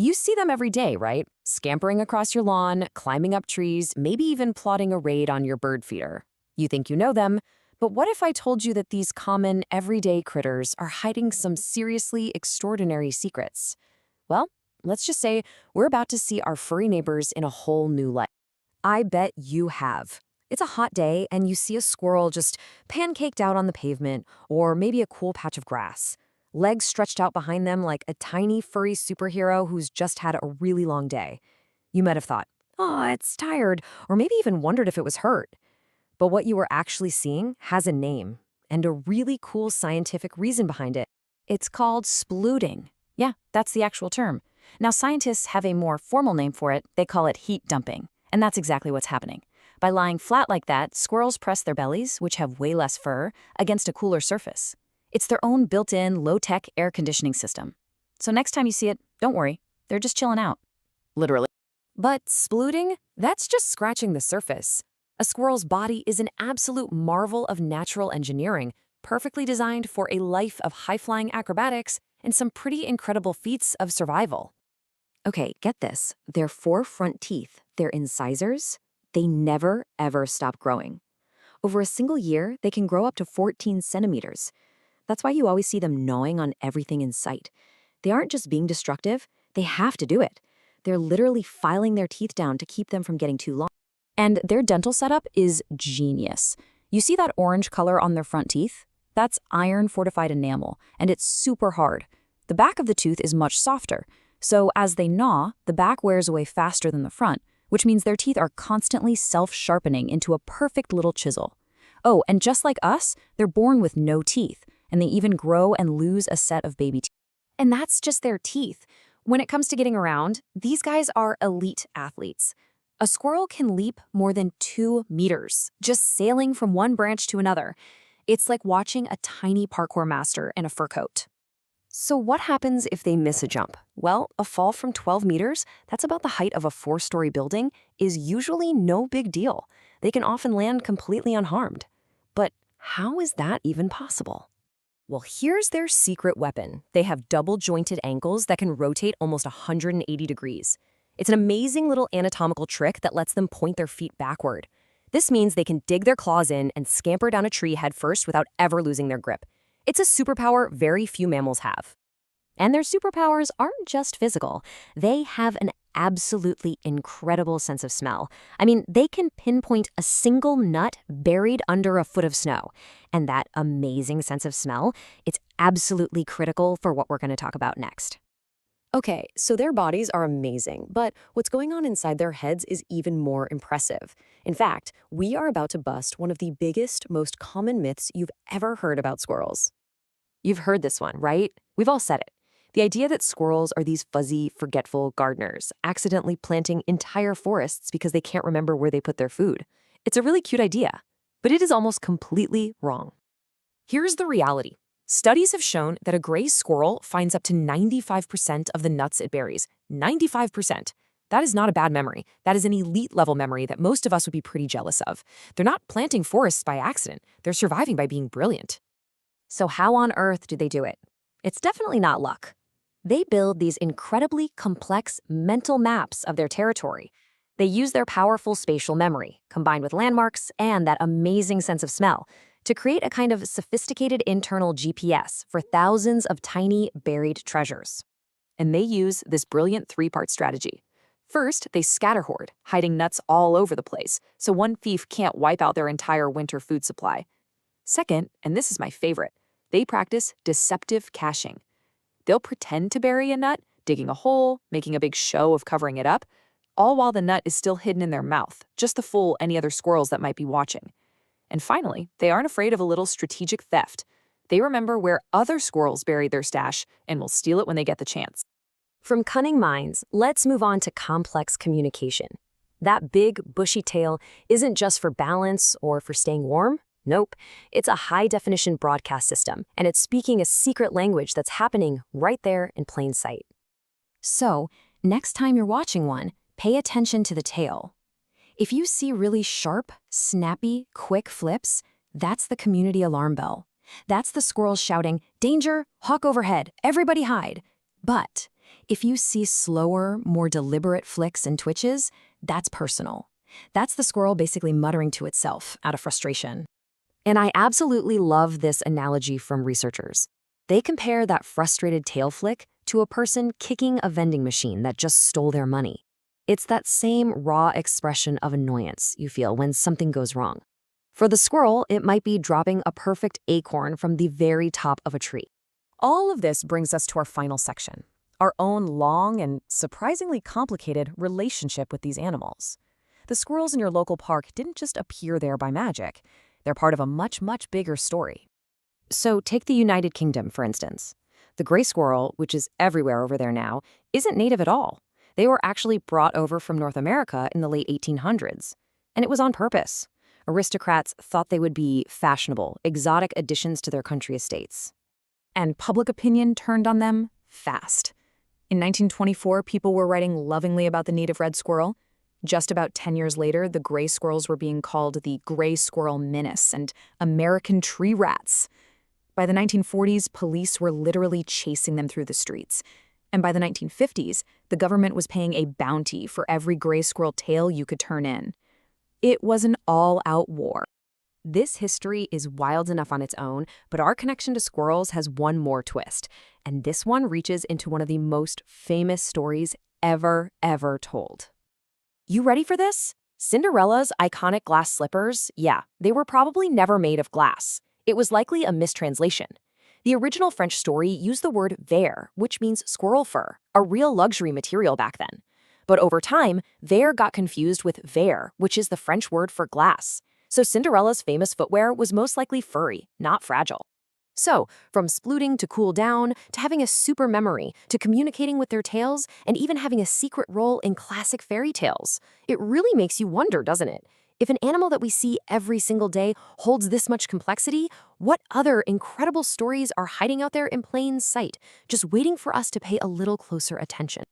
You see them every day, right? Scampering across your lawn, climbing up trees, maybe even plotting a raid on your bird feeder. You think you know them, but what if I told you that these common, everyday critters are hiding some seriously extraordinary secrets? Well, let's just say we're about to see our furry neighbors in a whole new light. I bet you have. It's a hot day and you see a squirrel just pancaked out on the pavement, or maybe a cool patch of grass. Legs stretched out behind them like a tiny furry superhero who's just had a really long day. You might have thought, oh, it's tired, or maybe even wondered if it was hurt. But what you were actually seeing has a name and a really cool scientific reason behind it. It's called splooting. Yeah, that's the actual term. Now, scientists have a more formal name for it. They call it heat dumping. And that's exactly what's happening. By lying flat like that, squirrels press their bellies, which have way less fur, against a cooler surface. It's their own built-in, low-tech air conditioning system. So next time you see it, don't worry. They're just chilling out. Literally. But splooting, that's just scratching the surface. A squirrel's body is an absolute marvel of natural engineering, perfectly designed for a life of high-flying acrobatics and some pretty incredible feats of survival. Okay, get this. Their 4 front teeth, their incisors, they never, ever stop growing. Over a single year, they can grow up to 14 centimeters. That's why you always see them gnawing on everything in sight. They aren't just being destructive, they have to do it. They're literally filing their teeth down to keep them from getting too long. And their dental setup is genius. You see that orange color on their front teeth? That's iron-fortified enamel, and it's super hard. The back of the tooth is much softer, so as they gnaw, the back wears away faster than the front, which means their teeth are constantly self-sharpening into a perfect little chisel. Oh, and just like us, they're born with no teeth, and they even grow and lose a set of baby teeth. And that's just their teeth. When it comes to getting around, these guys are elite athletes. A squirrel can leap more than 2 meters, just sailing from one branch to another. It's like watching a tiny parkour master in a fur coat. So what happens if they miss a jump? Well, a fall from 12 meters, that's about the height of a 4-story building, is usually no big deal. They can often land completely unharmed. But how is that even possible? Well, here's their secret weapon. They have double-jointed ankles that can rotate almost 180 degrees. It's an amazing little anatomical trick that lets them point their feet backward. This means they can dig their claws in and scamper down a tree headfirst without ever losing their grip. It's a superpower very few mammals have. And their superpowers aren't just physical. They have an absolutely incredible sense of smell. I mean, they can pinpoint a single nut buried under a foot of snow. And that amazing sense of smell, it's absolutely critical for what we're going to talk about next. Okay, so their bodies are amazing, but what's going on inside their heads is even more impressive. In fact, we are about to bust one of the biggest, most common myths you've ever heard about squirrels. You've heard this one, right? We've all said it. The idea that squirrels are these fuzzy, forgetful gardeners, accidentally planting entire forests because they can't remember where they put their food. It's a really cute idea, but it is almost completely wrong. Here's the reality. Studies have shown that a gray squirrel finds up to 95% of the nuts it buries. 95%. That is not a bad memory. That is an elite level memory that most of us would be pretty jealous of. They're not planting forests by accident. They're surviving by being brilliant. So how on earth do they do it? It's definitely not luck. They build these incredibly complex mental maps of their territory. They use their powerful spatial memory, combined with landmarks and that amazing sense of smell, to create a kind of sophisticated internal GPS for thousands of tiny buried treasures. And they use this brilliant 3-part strategy. First, they scatterhoard, hiding nuts all over the place, so one thief can't wipe out their entire winter food supply. Second, and this is my favorite, they practice deceptive caching. They'll pretend to bury a nut, digging a hole, making a big show of covering it up, all while the nut is still hidden in their mouth, just to fool any other squirrels that might be watching. And finally, they aren't afraid of a little strategic theft. They remember where other squirrels buried their stash and will steal it when they get the chance. From cunning minds, let's move on to complex communication. That big, bushy tail isn't just for balance or for staying warm. Nope, it's a high-definition broadcast system, and it's speaking a secret language that's happening right there in plain sight. So, next time you're watching one, pay attention to the tail. If you see really sharp, snappy, quick flips, that's the community alarm bell. That's the squirrels shouting, "Danger! Hawk overhead! Everybody hide!" But If you see slower, more deliberate flicks and twitches, that's personal. That's the squirrel basically muttering to itself out of frustration. And I absolutely love this analogy from researchers. They compare that frustrated tail flick to a person kicking a vending machine that just stole their money. It's that same raw expression of annoyance you feel when something goes wrong. For the squirrel, it might be dropping a perfect acorn from the very top of a tree. All of this brings us to our final section, our own long and surprisingly complicated relationship with these animals. The squirrels in your local park didn't just appear there by magic. They're part of a much, much bigger story. So take the United Kingdom, for instance. The gray squirrel, which is everywhere over there now, isn't native at all. They were actually brought over from North America in the late 1800s. And it was on purpose. Aristocrats thought they would be fashionable, exotic additions to their country estates. And public opinion turned on them fast. In 1924, people were writing lovingly about the native red squirrel. Just about 10 years later, the gray squirrels were being called the gray squirrel menace and American tree rats. By the 1940s, police were literally chasing them through the streets. And by the 1950s, the government was paying a bounty for every gray squirrel tail you could turn in. It was an all-out war. This history is wild enough on its own, but our connection to squirrels has one more twist. And this one reaches into one of the most famous stories ever told. You ready for this? Cinderella's iconic glass slippers, yeah, they were probably never made of glass. It was likely a mistranslation. The original French story used the word verre, which means squirrel fur, a real luxury material back then. But over time, verre got confused with verre, which is the French word for glass. So Cinderella's famous footwear was most likely furry, not fragile. So, from splooting to cool down, to having a super memory, to communicating with their tails, and even having a secret role in classic fairy tales, it really makes you wonder, doesn't it? If an animal that we see every single day holds this much complexity, what other incredible stories are hiding out there in plain sight, just waiting for us to pay a little closer attention?